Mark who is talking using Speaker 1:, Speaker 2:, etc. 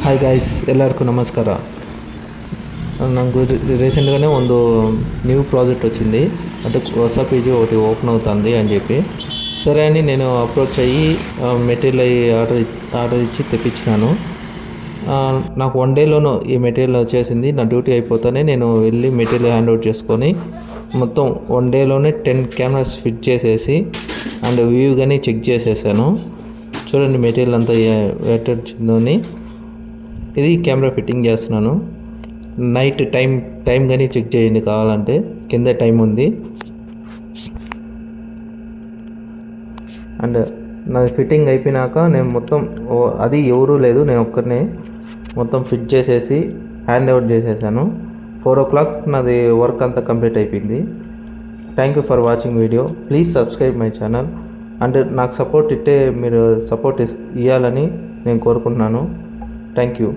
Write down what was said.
Speaker 1: Hi guys, ಎಲ್ಲರಿಗೂ ನಮಸ್ಕಾರ. నాకు రీసెంట్గానే ಒಂದು న్యూ ప్రాజెక్ట్ వచ్చింది. అంటే ಹೊಸ పేజీ ఒకటి ఓపెన్ అవుతుంది అని చెప్పి సరే అని నేను అప్రోచ్ అయ్యి మెటీరియల్ ఆర్డర్ ఇచ్చి తెప్పించినాను. నాకు 1 డేలోనూ ఈ మెటీరియల్ వచ్చేసింది. నా డ్యూటీ అయిపోతేనే నేను వెళ్ళి మెటీరియల్ హ్యాండ్ అవుట్ చేసుకొని మొత్తం 1 డేలోనే 10 కెమెరాస్ ఫిట్ చేసేసి అండ్ వ్యూ కానీ చెక్ చేసేసాను. చూడండి మెటీరియల్ అంతా ఎట్ట వచ్చిందని. ఇది కెమెరా ఫిట్టింగ్ చేస్తున్నాను. నైట్ టైం కానీ చెక్ చేయండి కావాలంటే, కింద టైం ఉంది. అండ్ నాది ఫిట్టింగ్ అయిపోయినాక నేను మొత్తం అది ఎవరూ లేదు, నేను ఒక్కరినే మొత్తం ఫిట్ చేసేసి హ్యాండ్ అవుట్ చేసేసాను. 4 o'clock నాది వర్క్ అంతా కంప్లీట్ అయిపోయింది. Thank you for watching video. Please subscribe my channel. And నాకు సపోర్ట్ మీరు సపోర్ట్ ఇవ్వాలని నేను కోరుకుంటున్నాను. Thank you.